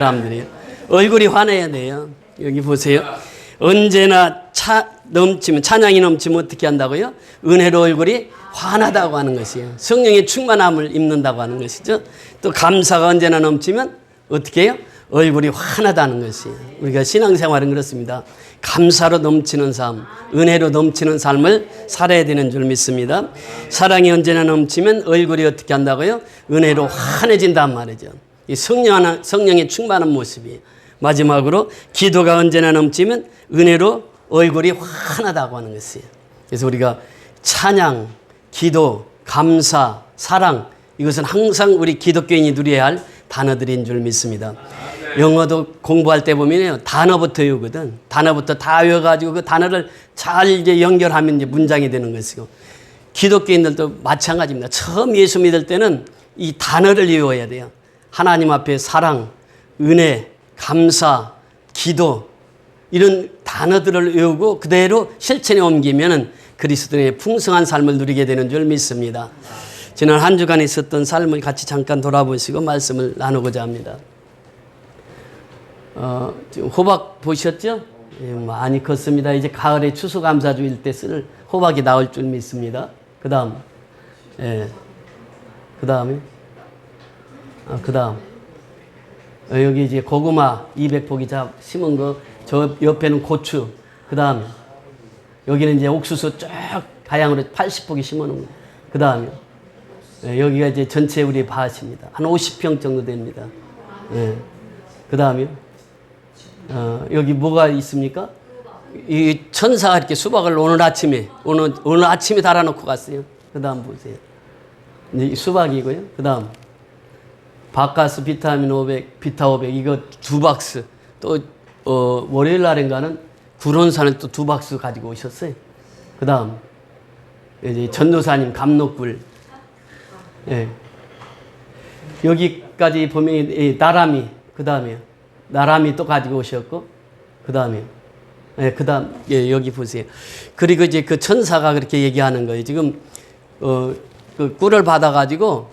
사람들이요. 얼굴이 환해야 돼요. 여기 보세요. 언제나 찬양이 넘치면 어떻게 한다고요? 은혜로 얼굴이 환하다고 하는 것이에요. 성령의 충만함을 입는다고 하는 것이죠. 또 감사가 언제나 넘치면 어떻게 해요? 얼굴이 환하다는 것이에요. 우리가 신앙생활은 그렇습니다. 감사로 넘치는 삶, 은혜로 넘치는 삶을 살아야 되는 줄 믿습니다. 사랑이 언제나 넘치면 얼굴이 어떻게 한다고요? 은혜로 환해진단 말이죠. 이 성령의 충만한 모습이에요. 마지막으로 기도가 언제나 넘치면 은혜로 얼굴이 환하다고 하는 것이에요. 그래서 우리가 찬양, 기도, 감사, 사랑, 이것은 항상 우리 기독교인이 누려야 할 단어들인 줄 믿습니다. 영어도 공부할 때 보면요, 단어부터 외우거든. 단어부터 다 외워가지고 그 단어를 잘 이제 연결하면 이제 문장이 되는 것이고, 기독교인들도 마찬가지입니다. 처음 예수 믿을 때는 이 단어를 외워야 돼요. 하나님 앞에 사랑, 은혜, 감사, 기도, 이런 단어들을 외우고 그대로 실천에 옮기면 그리스도인의 풍성한 삶을 누리게 되는 줄 믿습니다. 지난 한 주간 있었던 삶을 같이 잠깐 돌아보시고 말씀을 나누고자 합니다. 지금 호박 보셨죠? 예, 많이 컸습니다. 이제 가을에 추수감사주일 때 쓸 호박이 나올 줄 믿습니다. 그 다음, 예, 그 다음에, 그 다음, 여기 이제 고구마 200포기 심은 거, 저 옆에는 고추, 그 다음, 여기는 이제 옥수수 쫙 다양으로 80포기 심어놓은 거, 그 다음에, 여기가 이제 전체 우리 밭입니다. 한 50평 정도 됩니다. 예. 그 다음에, 여기 뭐가 있습니까? 이 천사가 이렇게 수박을 오늘 아침에 달아놓고 갔어요. 그 다음 보세요. 이 수박이고요. 그 다음, 바카스 비타민 500, 비타 500, 이거 2박스. 또, 월요일 날인가는 구론산을 또 2박스 가지고 오셨어요. 그 다음, 이제 전도사님 감록굴. 예. 여기까지 보면, 나람이, 그 다음에, 나람이 또 가지고 오셨고, 그 다음에, 예, 그 다음, 예, 여기 보세요. 그리고 이제 그 천사가 그렇게 얘기하는 거예요. 지금, 그 꿀을 받아가지고,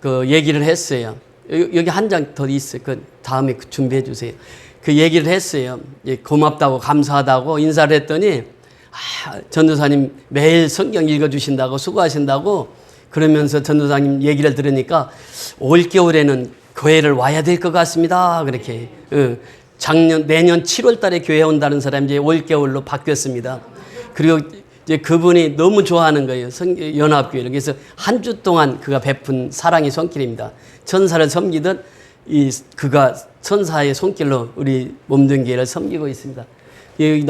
그 얘기를 했어요. 여기 한 장 더 있어요. 그 다음에 준비해 주세요. 그 얘기를 했어요. 고맙다고, 감사하다고 인사를 했더니, 전도사님 매일 성경 읽어주신다고, 수고하신다고, 그러면서 전도사님 얘기를 들으니까, 올겨울에는 교회를 와야 될 것 같습니다. 그렇게. 내년 7월 달에 교회 온다는 사람이 이제 올겨울로 바뀌었습니다. 그리고 이제 그분이 너무 좋아하는 거예요. 연합교회를. 그래서 한 주 동안 그가 베푼 사랑의 손길입니다. 천사를 섬기듯 그가 천사의 손길로 우리 몸등교회를 섬기고 있습니다. 여기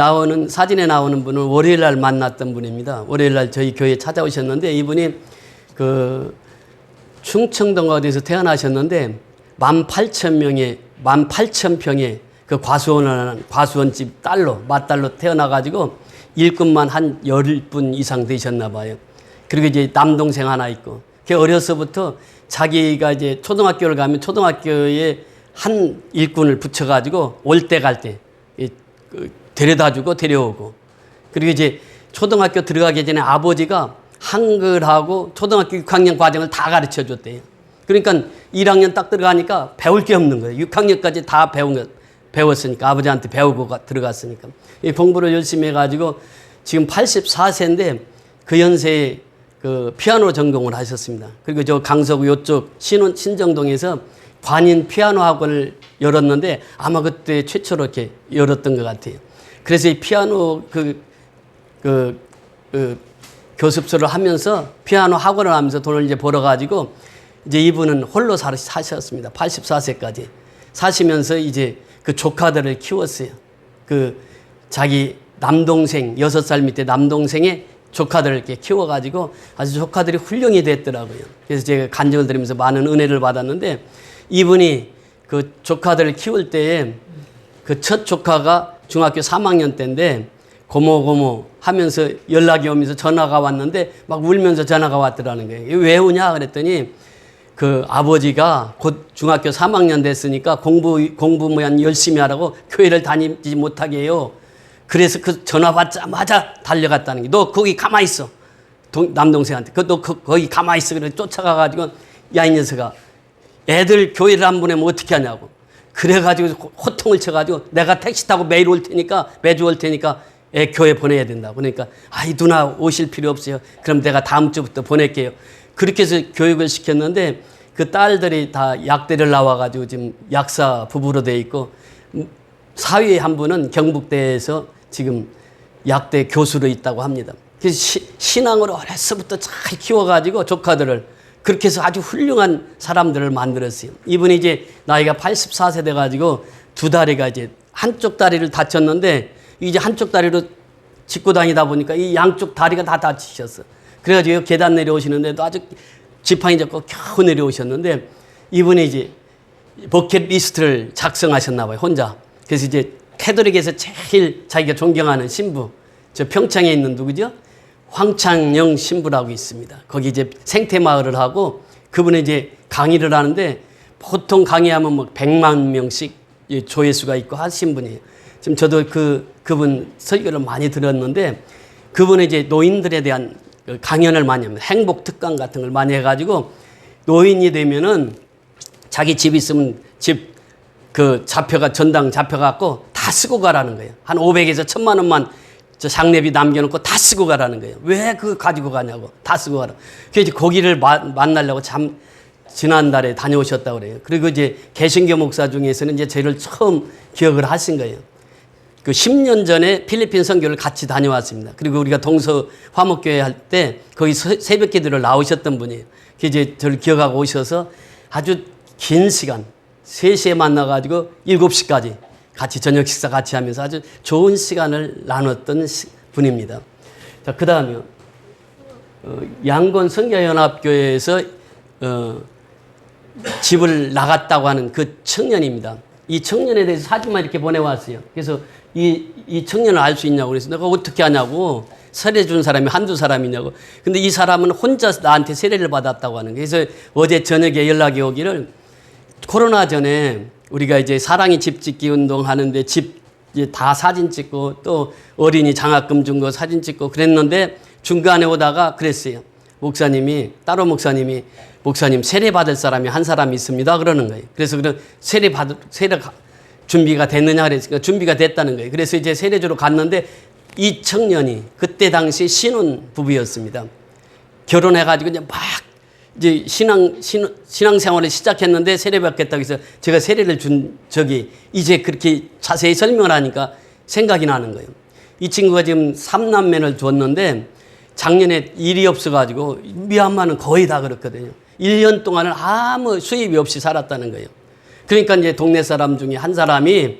사진에 나오는 분은 월요일 날 만났던 분입니다. 월요일 날 저희 교회에 찾아오셨는데 이분이 그 충청도가 어디서 태어나셨는데 18,000평의 그 과수원집 맏딸로 태어나가지고 일꾼만 한 10분 이상 되셨나 봐요. 그리고 이제 남동생 하나 있고. 그 어려서부터 자기가 이제 초등학교를 가면 초등학교에 한 일꾼을 붙여가지고 올 때 갈 때 데려다 주고 데려오고. 그리고 이제 초등학교 들어가기 전에 아버지가 한글하고 초등학교 6학년 과정을 다 가르쳐 줬대요. 그러니까 1학년 딱 들어가니까 배울 게 없는 거예요. 6학년까지 다 배웠으니까, 아버지한테 배우고 들어갔으니까. 이 공부를 열심히 해가지고 지금 84세인데 그 연세에 그 피아노 전공을 하셨습니다. 그리고 저 강서구 요쪽 신정동에서 관인 피아노 학원을 열었는데 아마 그때 최초로 이렇게 열었던 것 같아요. 그래서 이 피아노 교습소를 하면서 피아노 학원을 하면서 돈을 이제 벌어가지고 이제 이분은 홀로 사셨습니다. 84세까지. 사시면서 이제 그 조카들을 키웠어요. 그 자기 남동생, 6살 밑에 남동생의 조카들을 이렇게 키워가지고 아주 조카들이 훌륭히 됐더라고요. 그래서 제가 간증을 드리면서 많은 은혜를 받았는데 이분이 그 조카들을 키울 때에 그 첫 조카가 중학교 3학년 때인데 고모 하면서 연락이 오면서 전화가 왔는데 막 울면서 전화가 왔더라는 거예요. 왜 우냐 그랬더니 그 아버지가 곧 중학교 3학년 됐으니까 공부만 열심히 하라고 교회를 다니지 못하게 해요. 그래서 그 전화 받자마자 달려갔다는 게, 너 거기 가만히 있어. 남동생한테. 너 거기 가만히 있어. 그래서 쫓아가가지고, 야, 이 녀석아. 애들 교회를 안 보내면 어떻게 하냐고. 그래가지고 호통을 쳐가지고 내가 택시 타고 매일 올 테니까 매주 올 테니까 애 교회 보내야 된다고. 그러니까 아이 누나 오실 필요 없어요. 그럼 내가 다음 주부터 보낼게요. 그렇게 해서 교육을 시켰는데 그 딸들이 다 약대를 나와가지고 지금 약사 부부로 돼 있고 사위의 한 분은 경북대에서 지금 약대 교수로 있다고 합니다. 그래서 신앙으로 어려서부터 잘 키워가지고 조카들을 그렇게 해서 아주 훌륭한 사람들을 만들었어요. 이분이 이제 나이가 84세 돼가지고 두 다리가 이제 한쪽 다리를 다쳤는데 이제 한쪽 다리로 짚고 다니다 보니까 이 양쪽 다리가 다 다치셨어. 그래가지고 계단 내려오시는데도 아주 지팡이 잡고 겨우 내려오셨는데 이분이 이제 버킷리스트를 작성하셨나 봐요, 혼자. 그래서 이제 캐톨릭에서 제일 자기가 존경하는 신부, 저 평창에 있는 누구죠? 황창영 신부라고 있습니다. 거기 이제 생태마을을 하고 그분이 이제 강의를 하는데 보통 강의하면 뭐 100만 명씩 조회수가 있고 하신 분이에요. 지금 저도 그분 설교를 많이 들었는데 그분이 이제 노인들에 대한 강연을 많이 합니다. 행복 특강 같은 걸 많이 해가지고 노인이 되면은 자기 집 있으면 집 그 잡혀가 전당 잡혀갖고 다 쓰고 가라는 거예요. 한 500에서 1000만 원만 저 장례비 남겨놓고 다 쓰고 가라는 거예요. 왜 그거 가지고 가냐고. 다 쓰고 가라. 그래서 거기를 만나려고 지난달에 다녀오셨다고 그래요. 그리고 이제 개신교 목사 중에서는 이제 저를 처음 기억을 하신 거예요. 그 10년 전에 필리핀 선교를 같이 다녀왔습니다. 그리고 우리가 동서 화목교회 할 때 거기 새벽 기도를 나오셨던 분이에요. 그 이제 저를 기억하고 오셔서 아주 긴 시간 3시에 만나가지고 7시까지 같이 저녁 식사 같이 하면서 아주 좋은 시간을 나눴던 분입니다. 자, 그 다음에요. 양곤 선교연합교회에서 집을 나갔다고 하는 그 청년입니다. 이 청년에 대해서 사진만 이렇게 보내왔어요. 그래서 이 청년을 알 수 있냐고 그래서 내가 어떻게 아냐고. 세례 준 사람이 한두 사람이냐고. 근데 이 사람은 혼자 나한테 세례를 받았다고 하는 거예요. 그래서 어제 저녁에 연락이 오기를 코로나 전에 우리가 이제 사랑의 집 짓기 운동 하는데 집 이제 다 사진 찍고 또 어린이 장학금 준 거 사진 찍고 그랬는데 중간에 오다가 그랬어요. 따로 목사님이 목사님 세례 받을 사람이 한 사람이 있습니다. 그러는 거예요. 그래서 그런 세례 준비가 됐느냐 그랬으니까 준비가 됐다는 거예요. 그래서 이제 세례주로 갔는데 이 청년이 그때 당시 신혼 부부였습니다. 결혼해가지고 이제 막 이제 신앙생활을 시작했는데 세례 받겠다고 해서 제가 세례를 준 적이 이제 그렇게 자세히 설명을 하니까 생각이 나는 거예요. 이 친구가 지금 3남매를 줬는데 작년에 일이 없어가지고 미얀마는 거의 다 그렇거든요. 1년 동안은 아무 수입이 없이 살았다는 거예요. 그러니까 이제 동네 사람 중에 한 사람이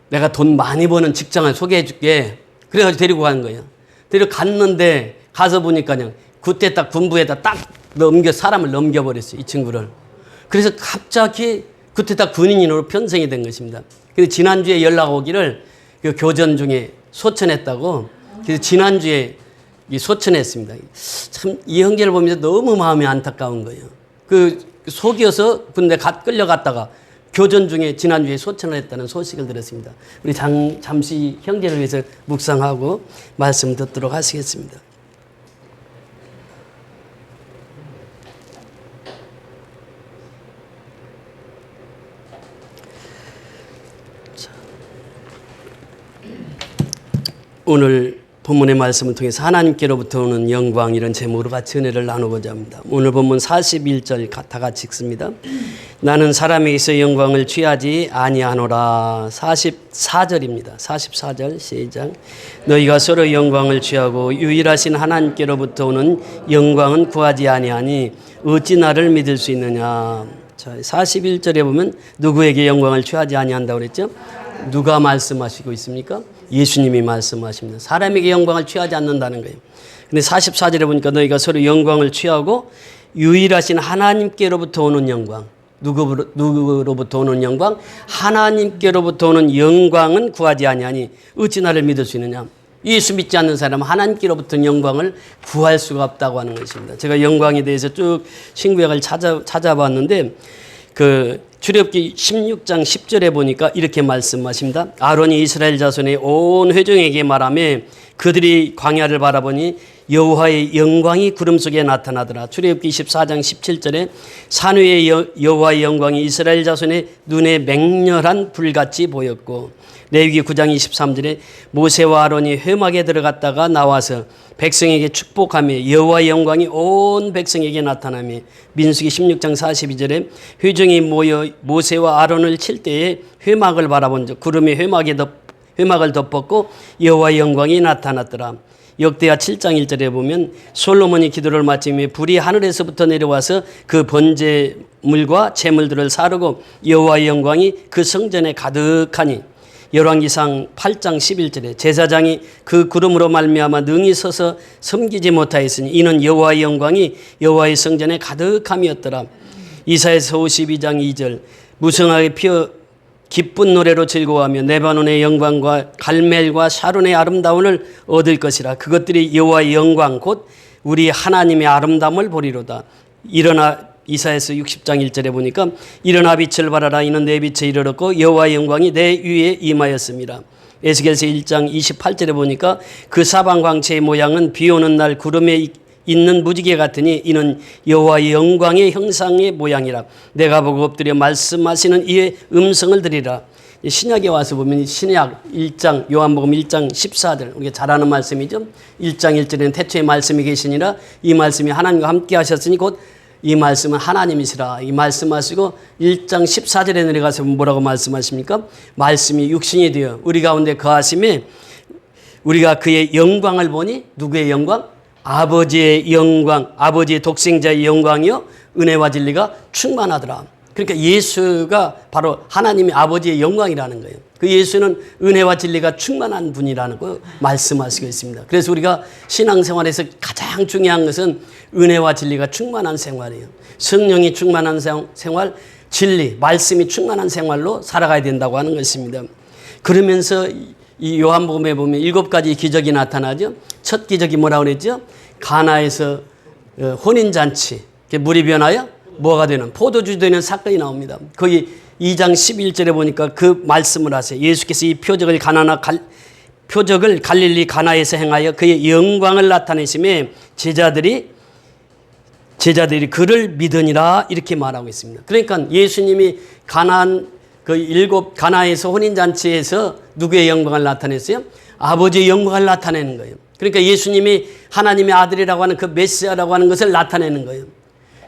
내가 돈 많이 버는 직장을 소개해 줄게. 그래가지고 데리고 간 거예요. 데려갔는데 가서 보니까 그냥 그때 딱 군부에다 딱 사람을 넘겨버렸어요. 이 친구를. 그래서 갑자기 그때 딱 군인으로 편성이 된 것입니다. 그래서 지난주에 연락 오기를 그 교전 중에 소천했다고. 그래서 지난주에 소천했습니다. 참 이 형제를 보면서 너무 마음이 안타까운 거예요. 그 속여서 군대 끌려갔다가 교전 중에 지난주에 소천을 했다는 소식을 들었습니다. 우리 잠시 형제를 위해서 묵상하고 말씀 듣도록 하시겠습니다. 오늘 본문의 말씀을 통해서 하나님께로부터 오는 영광 이런 제목으로 같이 은혜를 나누고자 합니다. 오늘 본문 41절 다 같이 읽습니다. 나는 사람에게서 영광을 취하지 아니하노라. 44절입니다. 44절 시작. 너희가 서로 영광을 취하고 유일하신 하나님께로부터 오는 영광은 구하지 아니하니 어찌 나를 믿을 수 있느냐. 자, 41절에 보면 누구에게 영광을 취하지 아니한다고 그랬죠? 누가 말씀하시고 있습니까? 예수님이 말씀하십니다. 사람에게 영광을 취하지 않는다는 거예요. 근데 44절에 보니까 너희가 서로 영광을 취하고 유일하신 하나님께로부터 오는 영광. 누구로부터 오는 영광? 하나님께로부터 오는 영광은 구하지 아니하니 어찌 나를 믿을 수 있느냐. 예수 믿지 않는 사람은 하나님께로부터 영광을 구할 수가 없다고 하는 것입니다. 제가 영광에 대해서 쭉 신구약을 찾아봤는데 그 출애굽기 16장 10절에 보니까 이렇게 말씀하십니다. 아론이 이스라엘 자손의 온 회중에게 말하며 그들이 광야를 바라보니 여호와의 영광이 구름 속에 나타나더라. 출애굽기 24장 17절에 산 위에 여호와의 영광이 이스라엘 자손의 눈에 맹렬한 불같이 보였고, 레위기 9장 23절에 모세와 아론이 회막에 들어갔다가 나와서 백성에게 축복하며 여호와의 영광이 온 백성에게 나타나며, 민수기 16장 42절에 회중이 모여 모세와 아론을 칠 때에 회막을 바라본 적 구름이 회막을 덮었고 여호와의 영광이 나타났더라. 역대하 7장 1절에 보면 솔로몬이 기도를 마치며 불이 하늘에서부터 내려와서 그 번제물과 제물들을 사르고 여호와의 영광이 그 성전에 가득하니, 열왕기상 8장 11절에 제사장이 그 구름으로 말미암아 능히 서서 섬기지 못하였으니 이는 여호와의 영광이 여호와의 성전에 가득함이었더라. 이사야서 52장 2절 무성하게 피어 기쁜 노래로 즐거워하며 레바논의 영광과 갈멜과 샤론의 아름다움을 얻을 것이라. 그것들이 여호와의 영광 곧 우리 하나님의 아름다움을 보리로다. 일어나 이사야서 60장 1절에 보니까 일어나 빛을 발하라. 이는 내 빛에 이르렀고 여호와의 영광이 내 위에 임하였습니다. 에스겔서 1장 28절에 보니까 그 사방 광채의 모양은 비 오는 날 구름에 있는 무지개 같으니 이는 여호와의 영광의 형상의 모양이라. 내가 보고 엎드려 말씀하시는 이의 음성을 들으리라. 신약에 와서 보면 신약 1장 요한복음 1장 14절 우리가 잘 아는 말씀이죠. 1장 1절에는 태초에 말씀이 계시니라. 이 말씀이 하나님과 함께 하셨으니 곧 이 말씀은 하나님이시라. 이 말씀하시고 1장 14절에 내려가서 뭐라고 말씀하십니까? 말씀이 육신이 되어 우리 가운데 거하심에 우리가 그의 영광을 보니, 누구의 영광? 아버지의 영광, 아버지의 독생자의 영광이요 은혜와 진리가 충만하더라. 그러니까 예수가 바로 하나님의 아버지의 영광이라는 거예요. 그 예수는 은혜와 진리가 충만한 분이라는 거 말씀하시고 있습니다. 그래서 우리가 신앙생활에서 가장 중요한 것은 은혜와 진리가 충만한 생활이에요. 성령이 충만한 생활, 진리, 말씀이 충만한 생활로 살아가야 된다고 하는 것입니다. 그러면서 이 요한복음에 보면 7가지 기적이 나타나죠. 첫 기적이 뭐라고 그랬죠? 가나에서 혼인잔치, 물이 변하여 뭐가 되는, 포도주 되는 사건이 나옵니다. 거기 2장 11절에 보니까 그 말씀을 하세요. 예수께서 이 표적을 갈릴리 가나에서 행하여 그의 영광을 나타내심에 제자들이 그를 믿으니라 이렇게 말하고 있습니다. 그러니까 예수님이 가나에서 혼인잔치에서 누구의 영광을 나타냈어요? 아버지의 영광을 나타내는 거예요. 그러니까 예수님이 하나님의 아들이라고 하는 그 메시아라고 하는 것을 나타내는 거예요.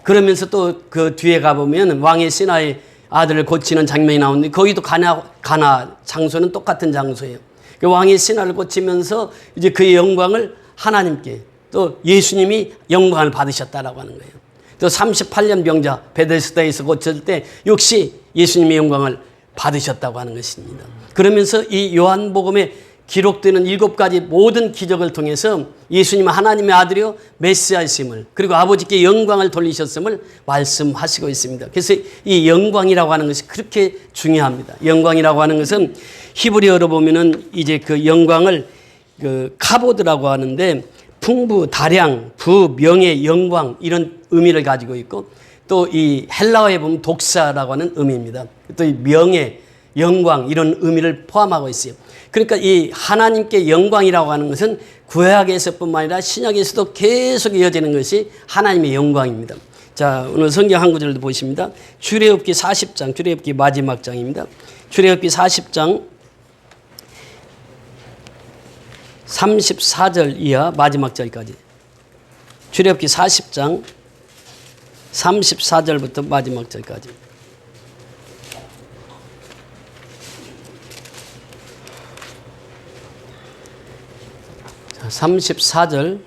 그러면서 또 그 뒤에 가보면 왕의 신하의 아들을 고치는 장면이 나오는데 거기도 가나 장소는 똑같은 장소예요. 그 왕의 신하를 고치면서 이제 그의 영광을 하나님께, 또 예수님이 영광을 받으셨다라고 하는 거예요. 또 38년 병자 베데스다에서 고칠 때 역시 예수님의 영광을 받으셨다고 하는 것입니다. 그러면서 이 요한복음에 기록되는 7가지 모든 기적을 통해서 예수님은 하나님의 아들이요 메시아이심을, 그리고 아버지께 영광을 돌리셨음을 말씀하시고 있습니다. 그래서 이 영광이라고 하는 것이 그렇게 중요합니다. 영광이라고 하는 것은 히브리어로 보면은 이제 그 영광을 그 카보드라고 하는데 풍부, 다량, 부, 명예, 영광 이런 의미를 가지고 있고, 또 이 헬라어에 보면 독사라고 하는 의미입니다. 또 이 명예, 영광 이런 의미를 포함하고 있어요. 그러니까 이 하나님께 영광이라고 하는 것은 구약에서뿐만 아니라 신약에서도 계속 이어지는 것이 하나님의 영광입니다. 자, 오늘 성경 한 구절도 보십니다. 출애굽기 40장, 출애굽기 마지막 장입니다. 출애굽기 40장 34절 이하 마지막 절까지. 출애굽기 40장 34절부터 마지막 절까지. 34절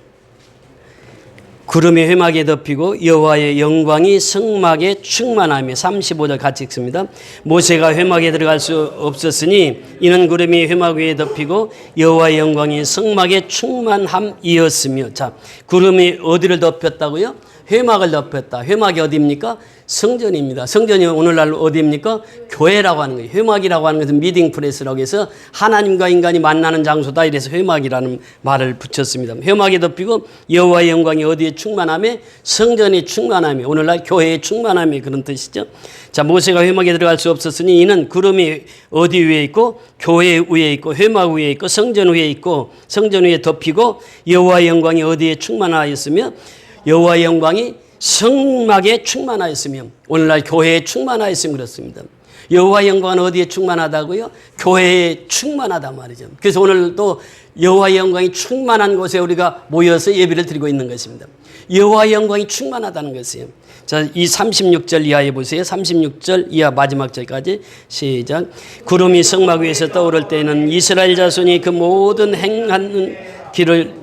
구름이 회막에 덮이고 여호와의 영광이 성막에 충만하며 35절 같이 읽습니다. 모세가 회막에 들어갈 수 없었으니 이는 구름이 회막 위에 덮이고 여호와의 영광이 성막에 충만함이었으며. 자, 구름이 어디를 덮였다고요? 회막을 덮였다. 회막이 어디입니까? 성전입니다. 성전이 오늘날 어디입니까? 교회라고 하는 거예요. 회막이라고 하는 것은 미팅 플레이스라고 해서 하나님과 인간이 만나는 장소다. 이래서 회막이라는 말을 붙였습니다. 회막에 덮이고 여호와의 영광이 어디에 충만함에? 성전에 충만함에, 오늘날 교회에 충만함에, 그런 뜻이죠. 자, 모세가 회막에 들어갈 수 없었으니 이는 구름이 어디 위에 있고 교회 위에 있고 회막 위에 있고 성전 위에 있고 성전 위에 덮이고 여호와의 영광이 어디에 충만하였으며 여호와의 영광이 성막에 충만하였으며, 오늘날 교회에 충만하였으면 그렇습니다. 여호와의 영광은 어디에 충만하다고요? 교회에 충만하다 말이죠. 그래서 오늘도 여호와의 영광이 충만한 곳에 우리가 모여서 예배를 드리고 있는 것입니다. 여호와의 영광이 충만하다는 것이에요. 자, 이 36절 이하에 보세요. 36절 이하 마지막 절까지 시작. 구름이 성막 위에서 떠오를 때에는 이스라엘 자손이 그 모든 행하는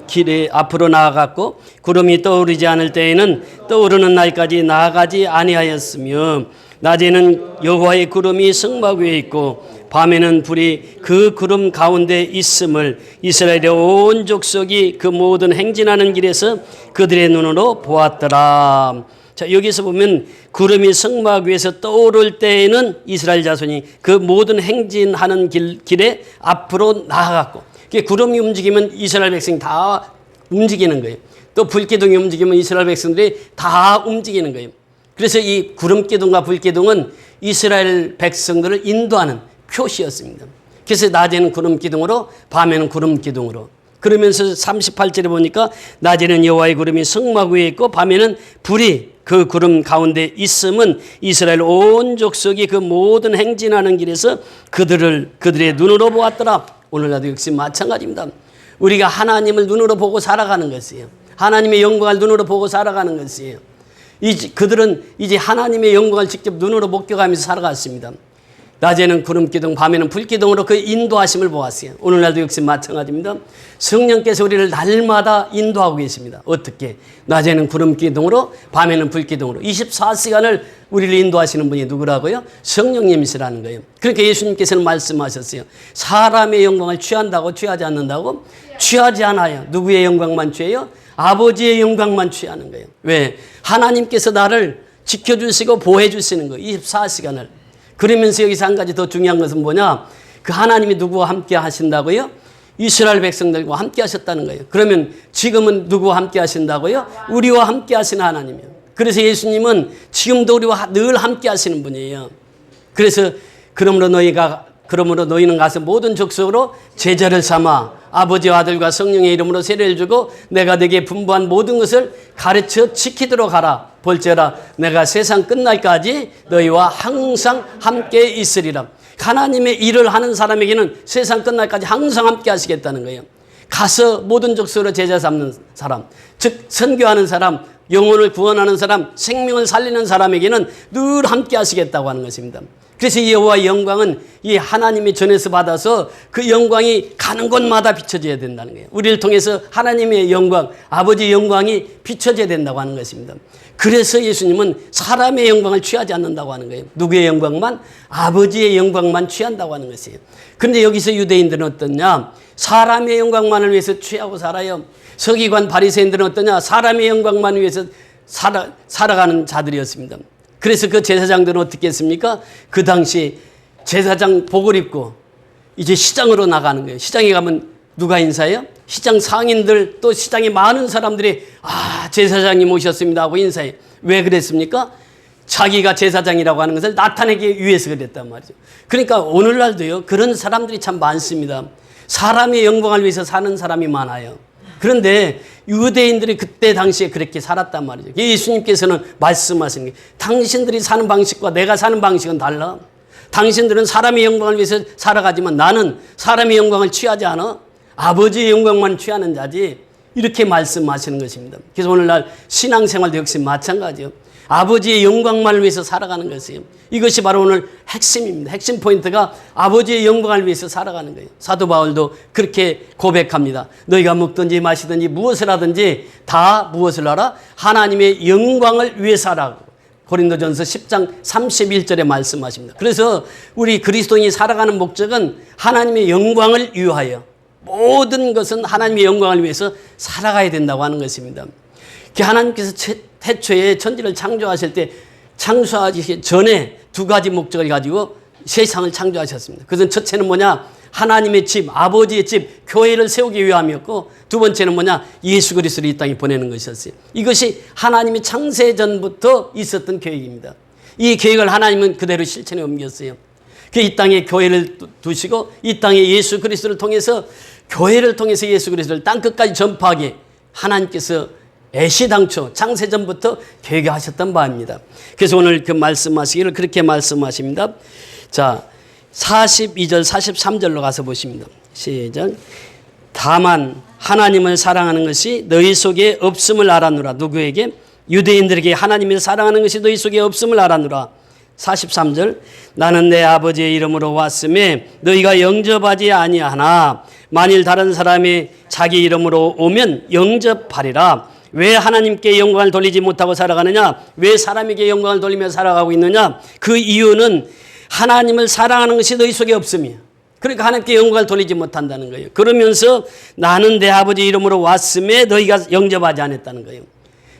길에 앞으로 나아갔고, 구름이 떠오르지 않을 때에는 떠오르는 날까지 나아가지 아니하였으며, 낮에는 여호와의 구름이 성막 위에 있고 밤에는 불이 그 구름 가운데 있음을 이스라엘의 온 족속이 그 모든 행진하는 길에서 그들의 눈으로 보았더라. 자, 여기서 보면 구름이 성막 위에서 떠오를 때에는 이스라엘 자손이 그 모든 행진하는 길에 앞으로 나아갔고, 구름이 움직이면 이스라엘 백성이 다 움직이는 거예요. 또 불기둥이 움직이면 이스라엘 백성들이 다 움직이는 거예요. 그래서 이 구름기둥과 불기둥은 이스라엘 백성들을 인도하는 표시였습니다. 그래서 낮에는 구름기둥으로 밤에는 구름기둥으로, 그러면서 38절에 보니까 낮에는 여호와의 구름이 성막 위에 있고 밤에는 불이 그 구름 가운데 있음은 이스라엘 온 족속이 그 모든 행진하는 길에서 그들의 눈으로 보았더라. 오늘날도 역시 마찬가지입니다. 우리가 하나님을 눈으로 보고 살아가는 것이에요. 하나님의 영광을 눈으로 보고 살아가는 것이에요. 그들은 이제 하나님의 영광을 직접 눈으로 목격하면서 살아갔습니다. 낮에는 구름기둥, 밤에는 불기둥으로 그 인도하심을 보았어요. 오늘날도 역시 마찬가지입니다. 성령께서 우리를 날마다 인도하고 계십니다. 어떻게? 낮에는 구름기둥으로, 밤에는 불기둥으로 24시간을 우리를 인도하시는 분이 누구라고요? 성령님이시라는 거예요. 그러니까 예수님께서는 말씀하셨어요. 사람의 영광을 취한다고 취하지 않는다고? 취하지 않아요. 누구의 영광만 취해요? 아버지의 영광만 취하는 거예요. 왜? 하나님께서 나를 지켜주시고 보호해 주시는 거예요. 24시간을. 그러면서 여기서 한 가지 더 중요한 것은 뭐냐? 그 하나님이 누구와 함께 하신다고요? 이스라엘 백성들과 함께 하셨다는 거예요. 그러면 지금은 누구와 함께 하신다고요? 우리와 함께 하시는 하나님이에요. 그래서 예수님은 지금도 우리와 늘 함께 하시는 분이에요. 그래서 그러므로 너희는 가서 모든 족속으로 제자를 삼아 아버지와 아들과 성령의 이름으로 세례를 주고 내가 네게 분부한 모든 것을 가르쳐 지키도록 하라. 볼지어다 내가 세상 끝날까지 너희와 항상 함께 있으리라. 하나님의 일을 하는 사람에게는 세상 끝날까지 항상 함께 하시겠다는 거예요. 가서 모든 족속으로 제자 삼는 사람, 즉 선교하는 사람, 영혼을 구원하는 사람, 생명을 살리는 사람에게는 늘 함께 하시겠다고 하는 것입니다. 그래서 이 여호와의 영광은 이 하나님의 전에서 받아서 그 영광이 가는 곳마다 비춰져야 된다는 거예요. 우리를 통해서 하나님의 영광, 아버지의 영광이 비춰져야 된다고 하는 것입니다. 그래서 예수님은 사람의 영광을 취하지 않는다고 하는 거예요. 누구의 영광만? 아버지의 영광만 취한다고 하는 것이에요. 그런데 여기서 유대인들은 어떠냐? 사람의 영광만을 위해서 취하고 살아요. 서기관 바리새인들은 어떠냐? 사람의 영광만 위해서 살아가는 자들이었습니다. 그래서 그 제사장들은 어떻게 했습니까? 그 당시 제사장 복을 입고 이제 시장으로 나가는 거예요. 시장에 가면 누가 인사해요? 시장 상인들, 또 시장에 많은 사람들이 제사장님 오셨습니다 하고 인사해요. 왜 그랬습니까? 자기가 제사장이라고 하는 것을 나타내기 위해서 그랬단 말이죠. 그러니까 오늘날도요, 그런 사람들이 참 많습니다. 사람의 영광을 위해서 사는 사람이 많아요. 그런데 유대인들이 그때 당시에 그렇게 살았단 말이죠. 예수님께서는 말씀하신 게 당신들이 사는 방식과 내가 사는 방식은 달라. 당신들은 사람의 영광을 위해서 살아가지만 나는 사람의 영광을 취하지 않아. 아버지의 영광만 취하는 자지. 이렇게 말씀하시는 것입니다. 그래서 오늘날 신앙생활도 역시 마찬가지요. 아버지의 영광만을 위해서 살아가는 것이에요. 이것이 바로 오늘 핵심입니다. 핵심 포인트가 아버지의 영광을 위해서 살아가는 거예요. 사도 바울도 그렇게 고백합니다. 너희가 먹든지 마시든지 무엇을 하든지 다 무엇을 하라? 하나님의 영광을 위해서 하라고. 고린도전서 10장 31절에 말씀하십니다. 그래서 우리 그리스도인이 살아가는 목적은 하나님의 영광을 위하여, 모든 것은 하나님의 영광을 위해서 살아가야 된다고 하는 것입니다. 하나님께서 태초에 천지를 창조하실 때 창조하기 전에 두 가지 목적을 가지고 세상을 창조하셨습니다. 그것은 첫째는 뭐냐? 하나님의 집, 아버지의 집, 교회를 세우기 위함이었고, 두 번째는 뭐냐? 예수 그리스도를 이 땅에 보내는 것이었어요. 이것이 하나님이 창세전부터 있었던 계획입니다. 이 계획을 하나님은 그대로 실천에 옮겼어요. 이 땅에 교회를 두시고 이 땅에 예수 그리스도를 통해서, 교회를 통해서 예수 그리스도를 땅끝까지 전파하게 하나님께서 애시당초 창세전부터 계획하셨던 바입니다. 그래서 오늘 그 말씀하시기를 그렇게 말씀하십니다. 자, 42절 43절로 가서 보십니다. 시작. 다만 하나님을 사랑하는 것이 너희 속에 없음을 알았노라. 누구에게? 유대인들에게 하나님을 사랑하는 것이 너희 속에 없음을 알았노라. 43절. 나는 내 아버지의 이름으로 왔음에 너희가 영접하지 아니하나 만일 다른 사람이 자기 이름으로 오면 영접하리라. 왜 하나님께 영광을 돌리지 못하고 살아가느냐? 왜 사람에게 영광을 돌리며 살아가고 있느냐? 그 이유는 하나님을 사랑하는 것이 너희 속에 없음이야. 그러니까 하나님께 영광을 돌리지 못한다는 거예요. 그러면서 나는 내 아버지 이름으로 왔음에 너희가 영접하지 않았다는 거예요.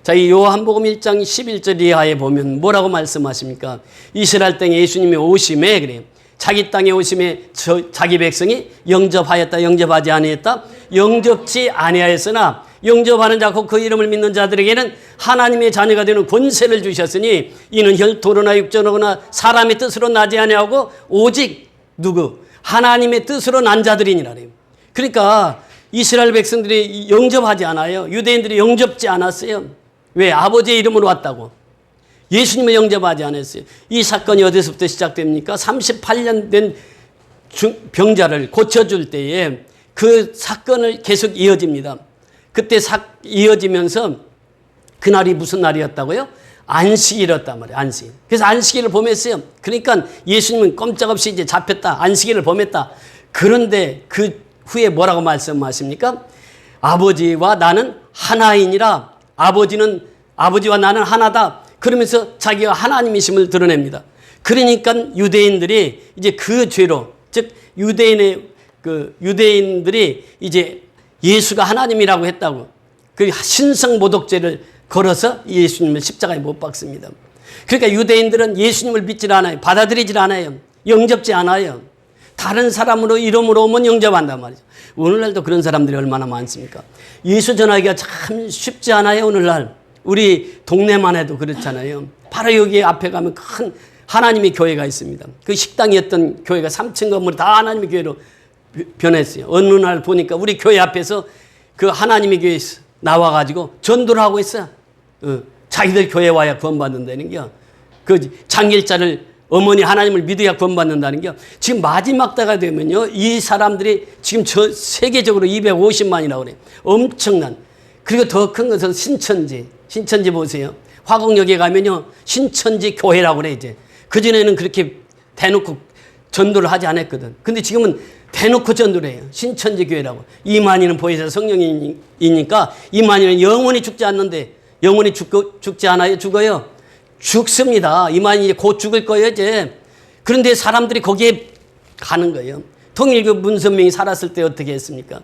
자, 이 요한복음 1장 11절 이하에 보면 뭐라고 말씀하십니까? 이스라엘 땅에 예수님이 오심에 그래요. 자기 땅에 오심에 자기 백성이 영접하였다, 영접하지 아니했다? 영접지 아니하였으나 영접하는 자 곧 그 이름을 믿는 자들에게는 하나님의 자녀가 되는 권세를 주셨으니 이는 혈토로나 육정으로나 사람의 뜻으로 나지 아니하고 오직 누구? 하나님의 뜻으로 난 자들이니라. 그러니까 이스라엘 백성들이 영접하지 않아요. 유대인들이 영접지 않았어요. 왜? 아버지의 이름으로 왔다고. 예수님을 영접하지 않았어요. 이 사건이 어디서부터 시작됩니까? 38년 된 병자를 고쳐줄 때에 그 사건을 계속 이어집니다. 그때 이어지면서 그날이 무슨 날이었다고요? 안식일이었단 말이에요. 안식일. 그래서 안식일을 범했어요. 그러니까 예수님은 꼼짝없이 이제 잡혔다. 안식일을 범했다. 그런데 그 후에 뭐라고 말씀하십니까? 아버지와 나는 하나이니라. 아버지와 나는 하나다. 그러면서 자기가 하나님이심을 드러냅니다. 그러니까 유대인들이 이제 그 죄로, 즉 유대인들이 이제 예수가 하나님이라고 했다고 그 신성 모독죄를 걸어서 예수님을 십자가에 못 박습니다. 그러니까 유대인들은 예수님을 믿질 않아요. 받아들이질 않아요. 영접지 않아요. 다른 사람으로 이름으로 오면 영접한단 말이죠. 오늘날도 그런 사람들이 얼마나 많습니까? 예수 전하기가 참 쉽지 않아요. 오늘날 우리 동네만 해도 그렇잖아요. 바로 여기 앞에 가면 큰 하나님의 교회가 있습니다. 그 식당이었던 교회가 3층 건물이 다 하나님의 교회로 변했어요. 어느 날 보니까 우리 교회 앞에서 그 하나님의 교회에 나와가지고 전도를 하고 있어요. 자기들 교회 와야 구원받는다는 게. 그 장길자를 어머니 하나님을 믿어야 구원받는다는 게. 지금 마지막 때가 되면요. 이 사람들이 지금 세계적으로 250만이라고 그래요. 엄청난. 그리고 더 큰 것은 신천지 보세요. 화곡역에 가면요. 신천지 교회라고 그래 이제. 그전에는 그렇게 대놓고 전도를 하지 않았거든. 근데 지금은 대놓고 전도를 해요. 신천지 교회라고. 이만희는 보혜사 성령이니까 이만희는 영원히 죽지 않는데 영원히 죽지 않아요? 죽어요? 죽습니다. 이만희 이제 곧 죽을 거예요 이제. 그런데 사람들이 거기에 가는 거예요. 통일교 문선명이 살았을 때 어떻게 했습니까?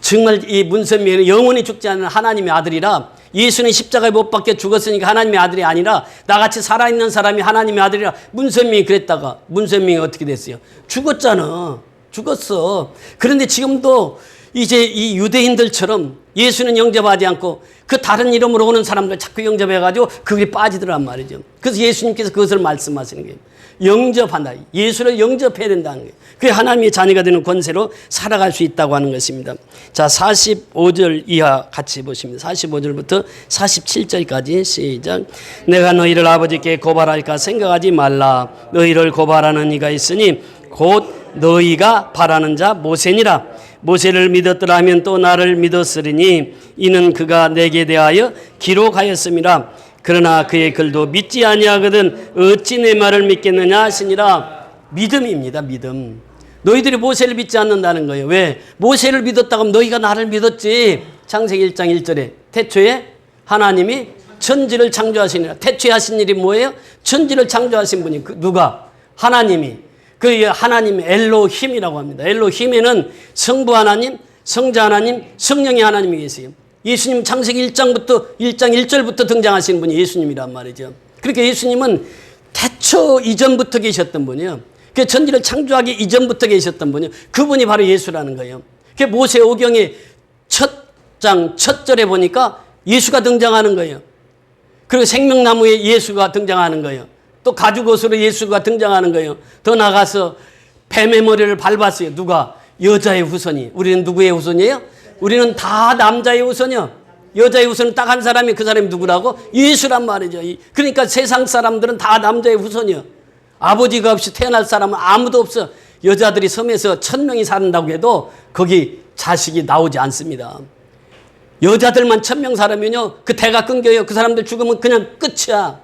정말 이 문선명은 영원히 죽지 않는 하나님의 아들이라 예수는 십자가에 못 박혀 죽었으니까 하나님의 아들이 아니라 나같이 살아있는 사람이 하나님의 아들이라 문선명이 그랬다가 문선명이 어떻게 됐어요? 죽었잖아. 죽었어. 그런데 지금도 이제 이 유대인들처럼 예수는 영접하지 않고 그 다른 이름으로 오는 사람들 자꾸 영접해가지고 그게 빠지더란 말이죠. 그래서 예수님께서 그것을 말씀하시는 거예요. 영접한다. 예수를 영접해야 된다는 거예요. 그게 하나님의 자녀가 되는 권세로 살아갈 수 있다고 하는 것입니다. 자, 45절 이하 같이 보십니다. 45절부터 47절까지 시작. 내가 너희를 아버지께 고발할까 생각하지 말라. 너희를 고발하는 이가 있으니 곧 너희가 바라는 자 모세니라. 모세를 믿었더라 하면 또 나를 믿었으리니 이는 그가 내게 대하여 기록하였음이라. 그러나 그의 글도 믿지 아니하거든 어찌 내 말을 믿겠느냐 하시니라. 믿음입니다. 믿음. 너희들이 모세를 믿지 않는다는 거예요. 왜? 모세를 믿었다고 하면 너희가 나를 믿었지. 창세기 1장 1절에 태초에 하나님이 천지를 창조하시니라. 태초에 하신 일이 뭐예요? 천지를 창조하신 분이 누가? 하나님이. 그 하나님 엘로힘이라고 합니다. 엘로힘에는 성부 하나님, 성자 하나님, 성령의 하나님이 계세요. 예수님 창세기 1장 1절부터 등장하시는 분이 예수님이란 말이죠. 그러니까 예수님은 태초 이전부터 계셨던 분이에요. 그 전지를 창조하기 이전부터 계셨던 분이에요. 그분이 바로 예수라는 거예요. 그 모세오경의 첫 장, 첫 절에 보니까 예수가 등장하는 거예요. 그리고 생명나무에 예수가 등장하는 거예요. 또 가죽옷으로 예수가 등장하는 거예요. 더 나가서 뱀의 머리를 밟았어요. 누가? 여자의 후손이. 우리는 누구의 후손이에요? 우리는 다 남자의 후손이요. 여자의 후손은 딱 한 사람이, 그 사람이 누구라고? 예수란 말이죠. 그러니까 세상 사람들은 다 남자의 후손이요. 아버지가 없이 태어날 사람은 아무도 없어. 여자들이 섬에서 1000명이 산다고 해도 거기 자식이 나오지 않습니다. 여자들만 1000명 살면요, 그 대가 끊겨요. 그 사람들 죽으면 그냥 끝이야.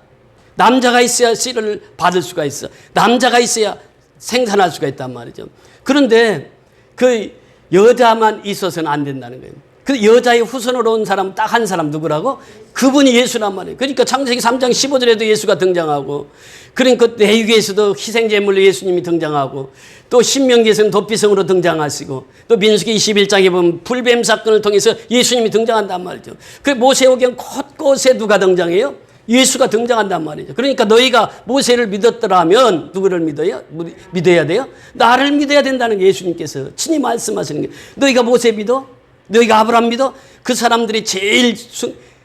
남자가 있어야 씨를 받을 수가 있어. 남자가 있어야 생산할 수가 있단 말이죠. 그런데 그 여자만 있어서는 안 된다는 거예요. 그 여자의 후손으로 온 사람은 딱 한 사람 누구라고? 그분이 예수란 말이에요. 그러니까 창세기 3장 15절에도 예수가 등장하고, 그러니까 레위기에서도 희생제물로 예수님이 등장하고, 또 신명기에서는 도피성으로 등장하시고, 또 민수기 21장에 보면 불뱀 사건을 통해서 예수님이 등장한단 말이죠. 그 모세오경 곳곳에 누가 등장해요? 예수가 등장한단 말이죠. 그러니까 너희가 모세를 믿었더라면 누구를 믿어야 돼요? 나를 믿어야 된다는 게 예수님께서 친히 말씀하시는 게. 너희가 모세 믿어? 너희가 아브라함 믿어? 그 사람들이 제일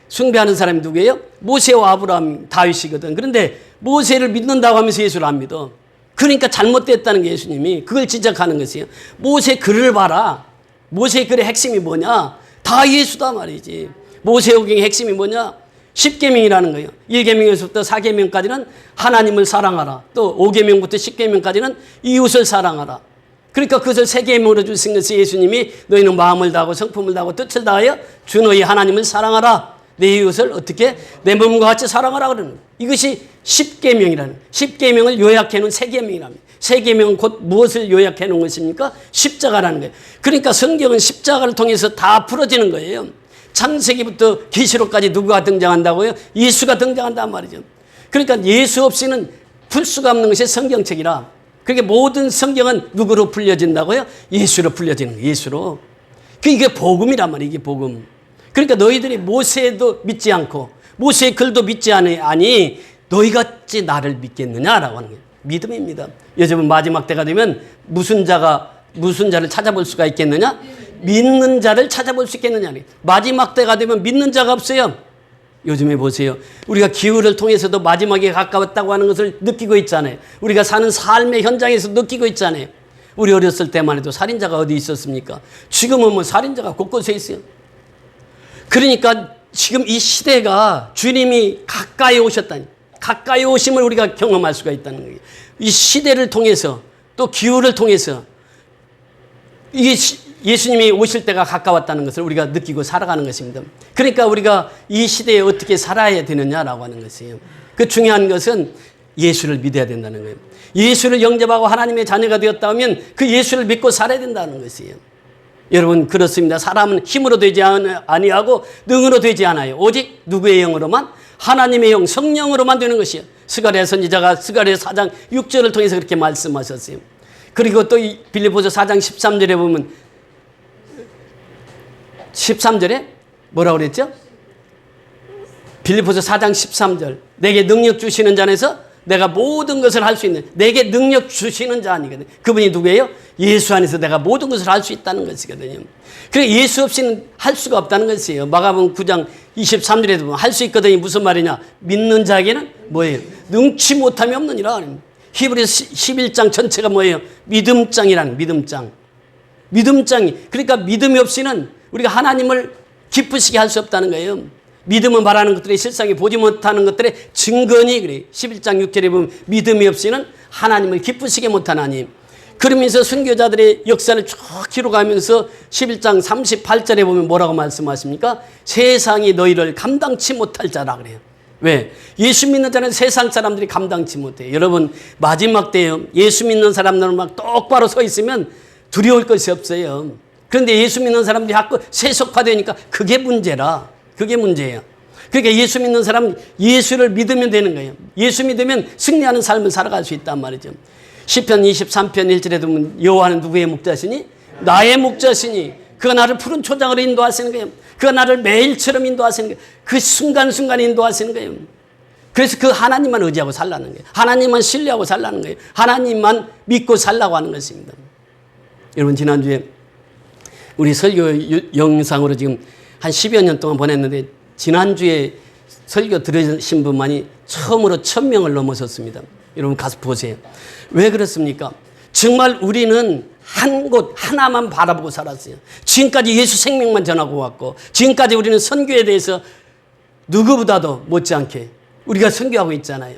숭배하는 사람이 누구예요? 모세와 아브라함, 다윗이거든. 그런데 모세를 믿는다고 하면서 예수를 안 믿어. 그러니까 잘못됐다는 게 예수님이 그걸 지적하는 것이에요. 모세 글을 봐라. 모세 글의 핵심이 뭐냐? 다 예수다 말이지. 모세오경의 핵심이 뭐냐? 10계명이라는 거예요. 1계명에서부터 4계명까지는 하나님을 사랑하라. 또 5계명부터 10계명까지는 이웃을 사랑하라. 그러니까 그것을 3계명으로 주신 것이 예수님이 너희는 마음을 다하고 성품을 다하고 뜻을 다하여 주 너희 하나님을 사랑하라. 내 이웃을 어떻게? 내 몸과 같이 사랑하라 그러는 거예요. 이것이 10계명이라는, 10계명을 요약해 놓은 3계명이랍니다. 3계명은 곧 무엇을 요약해 놓은 것입니까? 십자가라는 거예요. 그러니까 성경은 십자가를 통해서 다 풀어지는 거예요. 창세기부터 계시록까지 누가 등장한다고요? 예수가 등장한단 말이죠. 그러니까 예수 없이는 풀 수가 없는 것이 성경책이라. 그러니까 모든 성경은 누구로 풀려진다고요? 예수로 풀려지는 거예요. 예수로. 이게 복음이란 말이에요. 이게 복음. 그러니까 너희들이 모세도 믿지 않고 모세의 글도 믿지 아니 너희같이 나를 믿겠느냐라고 하는 거예요. 믿음입니다. 요즘은 마지막 때가 되면 무슨 자를 찾아볼 수가 있겠느냐? 믿는 자를 찾아볼 수 있겠느냐. 마지막 때가 되면 믿는 자가 없어요. 요즘에 보세요. 우리가 기후를 통해서도 마지막에 가까웠다고 하는 것을 느끼고 있잖아요. 우리가 사는 삶의 현장에서 느끼고 있잖아요. 우리 어렸을 때만 해도 살인자가 어디 있었습니까? 지금은 뭐 살인자가 곳곳에 있어요. 그러니까 지금 이 시대가 주님이 가까이 오셨다니, 가까이 오심을 우리가 경험할 수가 있다는 거예요. 이 시대를 통해서 또 기후를 통해서 이게 예수님이 오실 때가 가까웠다는 것을 우리가 느끼고 살아가는 것입니다. 그러니까 우리가 이 시대에 어떻게 살아야 되느냐라고 하는 것이에요. 그 중요한 것은 예수를 믿어야 된다는 거예요. 예수를 영접하고 하나님의 자녀가 되었다면 그 예수를 믿고 살아야 된다는 것이에요. 여러분 그렇습니다. 사람은 힘으로 되지 아니하고 능으로 되지 않아요. 오직 누구의 영으로만? 하나님의 영, 성령으로만 되는 것이에요. 스가랴 선지자가 스가랴 4장 6절을 통해서 그렇게 말씀하셨어요. 그리고 또 빌립보서 4장 13절에 보면 13절에 뭐라고 그랬죠? 빌립보서 4장 13절. 내게 능력 주시는 자 안에서 내가 모든 것을 할 수 있는, 내게 능력 주시는 자 아니거든요. 그분이 누구예요? 예수 안에서 내가 모든 것을 할 수 있다는 것이거든요. 그러니까 예수 없이는 할 수가 없다는 것이에요. 마가복음 9장 23절에도 보면 할 수 있거든요. 무슨 말이냐? 믿는 자에게는 뭐예요? 능치 못함이 없느니라. 히브리서 11장 전체가 뭐예요? 믿음장이라는 믿음장. 믿음장이. 그러니까 믿음이 없이는 우리가 하나님을 기쁘시게 할 수 없다는 거예요. 믿음은 말하는 것들이 실상이 보지 못하는 것들의 증거니 그래요. 11장 6절에 보면 믿음이 없이는 하나님을 기쁘시게 못하나니. 그러면서 순교자들의 역사를 쭉 기록하면서 11장 38절에 보면 뭐라고 말씀하십니까? 세상이 너희를 감당치 못할 자라 그래요. 왜? 예수 믿는 자는 세상 사람들이 감당치 못해요. 여러분 마지막 때요. 예수 믿는 사람들은 막 똑바로 서 있으면 두려울 것이 없어요. 그런데 예수 믿는 사람들이 자꾸 세속화되니까 그게 문제라. 그게 문제예요. 그러니까 예수 믿는 사람은 예수를 믿으면 되는 거예요. 예수 믿으면 승리하는 삶을 살아갈 수 있단 말이죠. 시편 23편 1절에 보면 여호와는 누구의 목자시니? 나의 목자시니. 그가 나를 푸른 초장으로 인도하시는 거예요. 그가 나를 매일처럼 인도하시는 거예요. 그 순간순간 인도하시는 거예요. 그래서 그 하나님만 의지하고 살라는 거예요. 하나님만 신뢰하고 살라는 거예요. 하나님만 믿고 살라고 하는 것입니다. 여러분, 지난주에 우리 설교 영상으로 지금 한 10여 년 동안 보냈는데, 지난주에 설교 들으신 분만이 처음으로 1000명을 넘어섰습니다. 여러분 가서 보세요. 왜 그렇습니까? 정말 우리는 한 곳 하나만 바라보고 살았어요. 지금까지 예수 생명만 전하고 왔고, 지금까지 우리는 선교에 대해서 누구보다도 못지않게 우리가 선교하고 있잖아요.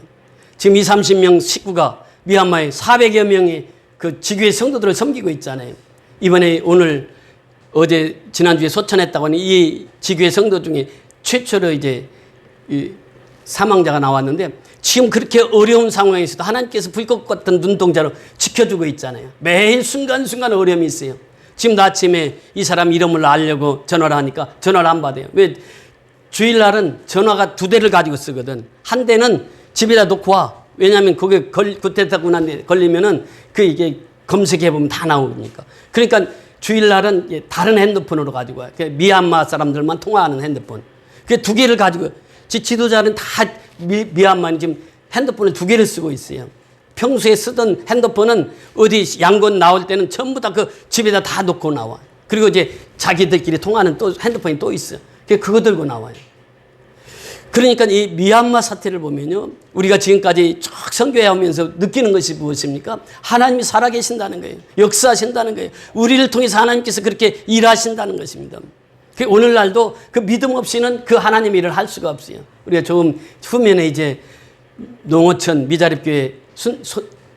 지금 20, 30명 식구가 미얀마에 400여 명의 그 지교의 성도들을 섬기고 있잖아요. 이번에 어제 지난주에 소천했다고 하는 이 지교의 성도 중에 최초로 이제 이 사망자가 나왔는데, 지금 그렇게 어려운 상황에서도 하나님께서 불꽃 같은 눈동자로 지켜주고 있잖아요. 매일 순간순간 어려움이 있어요. 지금 아침에 이 사람 이름을 알려고 전화를 하니까 전화를 안 받아요. 왜? 주일날은 전화가 2대를 가지고 쓰거든. 한 대는 집에다 놓고 와. 왜냐하면 그게 구태타군한테 걸리면은 이게 검색해보면 다 나오니까. 그러니까 주일날은 다른 핸드폰으로 가지고 와요. 미얀마 사람들만 통화하는 핸드폰. 그 2개를 가지고, 지도자는 다 미얀마는 지금 핸드폰을 2개를 쓰고 있어요. 평소에 쓰던 핸드폰은 어디 양곤 나올 때는 전부 다 그 집에다 다 놓고 나와. 그리고 이제 자기들끼리 통화하는 또 핸드폰이 또 있어요. 그거 들고 나와요. 그러니까 이 미얀마 사태를 보면요, 우리가 지금까지 쭉 선교해 오면서 느끼는 것이 무엇입니까? 하나님이 살아계신다는 거예요. 역사하신다는 거예요. 우리를 통해서 하나님께서 그렇게 일하신다는 것입니다. 오늘날도 그 믿음 없이는 그 하나님 일을 할 수가 없어요. 우리가 조금 후면에 이제 농어촌 미자립교회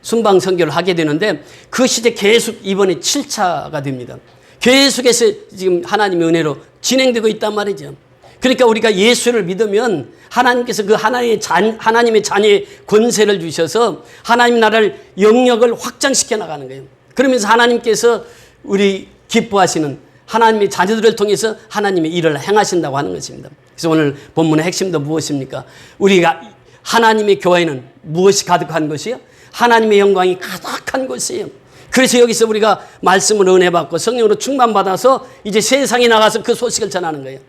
순방 선교를 하게 되는데, 그 시대 계속 이번에 7차가 됩니다. 계속해서 지금 하나님의 은혜로 진행되고 있단 말이죠. 그러니까 우리가 예수를 믿으면 하나님께서 그 하나님의 자녀의 권세를 주셔서 하나님 나라를 영역을 확장시켜 나가는 거예요. 그러면서 하나님께서 우리 기뻐하시는 하나님의 자녀들을 통해서 하나님의 일을 행하신다고 하는 것입니다. 그래서 오늘 본문의 핵심도 무엇입니까? 우리가 하나님의 교회는 무엇이 가득한 것이요? 하나님의 영광이 가득한 것이에요. 그래서 여기서 우리가 말씀을 은혜 받고 성령으로 충만받아서 이제 세상에 나가서 그 소식을 전하는 거예요.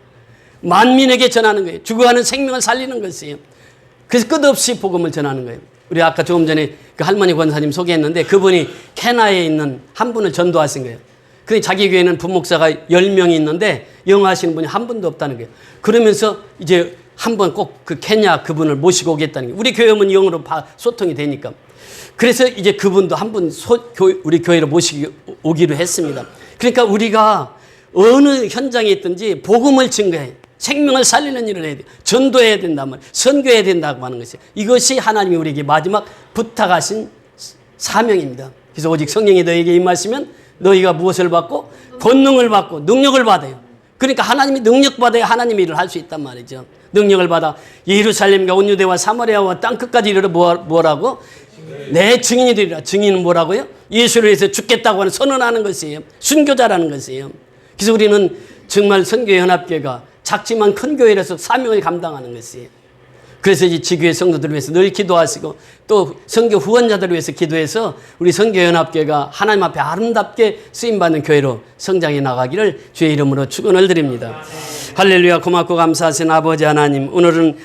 만민에게 전하는 거예요. 죽어가는 생명을 살리는 것이에요. 그래서 끝없이 복음을 전하는 거예요. 우리 아까 조금 전에 그 할머니 권사님 소개했는데, 그분이 캐나다에 있는 한 분을 전도하신 거예요. 근데 자기 교회는 부목사가 10명이 있는데 영어하시는 분이 한 분도 없다는 거예요. 그러면서 이제 한번 꼭 그 케냐 그분을 모시고 오겠다는 거예요. 우리 교회는 영어로 소통이 되니까. 그래서 이제 그분도 한 분 우리 교회로 모시기 오기로 했습니다. 그러니까 우리가 어느 현장에 있든지 복음을 증거해, 생명을 살리는 일을 해야 돼. 전도해야 된다는 말, 선교해야 된다고 하는 것이에요. 이것이 하나님이 우리에게 마지막 부탁하신 사명입니다. 그래서 오직 성령이 너에게 임하시면 너희가 무엇을 받고? 권능을 받고 능력을 받아요. 그러니까 하나님이 능력 받아야 하나님의 일을 할 수 있단 말이죠. 능력을 받아 예루살렘과 온 유대와 사마리아와 땅끝까지 이르러 뭐라고? 내 증인이 되리라. 증인은 뭐라고요? 예수를 위해서 죽겠다고 하는 선언하는 것이에요. 순교자라는 것이에요. 그래서 우리는 정말 선교연합교회가 작지만 큰 교회라서 사명을 감당하는 것이에요. 그래서 이 지교회 성도들을 위해서 늘 기도하시고, 또 선교 후원자들을 위해서 기도해서 우리 선교연합교회가 하나님 앞에 아름답게 쓰임받는 교회로 성장해 나가기를 주의 이름으로 축원을 드립니다. 할렐루야. 고맙고 감사하신 아버지 하나님, 오늘은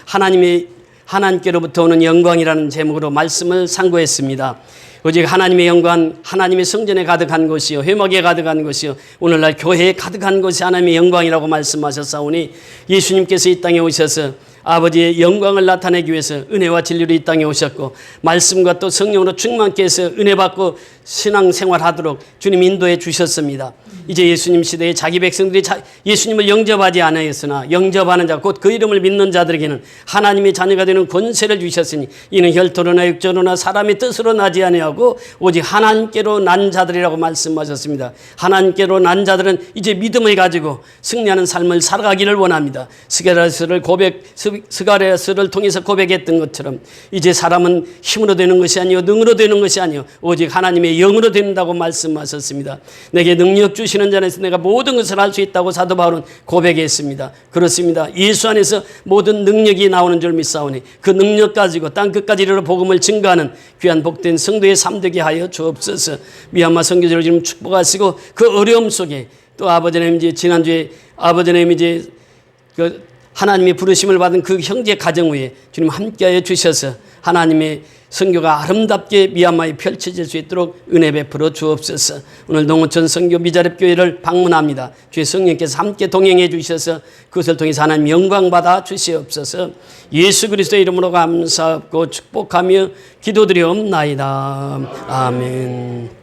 하나님께로부터 오는 영광이라는 제목으로 말씀을 상고했습니다. 오직 하나님의 영광, 하나님의 성전에 가득한 것이요, 회막에 가득한 것이요, 오늘날 교회에 가득한 것이 하나님의 영광이라고 말씀하셨사오니, 예수님께서 이 땅에 오셔서 아버지의 영광을 나타내기 위해서 은혜와 진리로 이 땅에 오셨고, 말씀과 또 성령으로 충만케 해서 은혜 받고 신앙생활하도록 주님 인도해 주셨습니다. 이제 예수님 시대에 자기 백성들이 예수님을 영접하지 않았으나 영접하는 자, 곧 그 이름을 믿는 자들에게는 하나님의 자녀가 되는 권세를 주셨으니, 이는 혈토로나 육조로나 사람의 뜻으로 나지 아니하고 오직 하나님께로 난 자들이라고 말씀하셨습니다. 하나님께로 난 자들은 이제 믿음을 가지고 승리하는 삶을 살아가기를 원합니다. 스가랴서를 통해서 고백했던 것처럼 이제 사람은 힘으로 되는 것이 아니요 능으로 되는 것이 아니요 오직 하나님의 영으로 된다고 말씀하셨습니다. 내게 능력 주시는 자 안에서 내가 모든 것을 할 수 있다고 사도 바울은 고백했습니다. 그렇습니다. 예수 안에서 모든 능력이 나오는 줄 믿사오니 그 능력 가지고 땅끝까지 이르러 복음을 증거하는 귀한 복된 성도의 삶 되게 하여 주옵소서. 미얀마 선교지를 지금 축복하시고, 그 어려움 속에 또 아버지 하나님, 이제 지난주에 아버지 하나님 이제 하나님의 부르심을 받은 그 형제 가정 위에 주님 함께하여 주셔서 하나님의 선교가 아름답게 미얀마에 펼쳐질 수 있도록 은혜 베풀어 주옵소서. 오늘 농어촌 선교 미자립 교회를 방문합니다. 주의 성령께서 함께 동행해 주셔서 그것을 통해서 하나님 영광 받아 주시옵소서. 예수 그리스도의 이름으로 감사하고 축복하며 기도드리옵나이다. 아멘.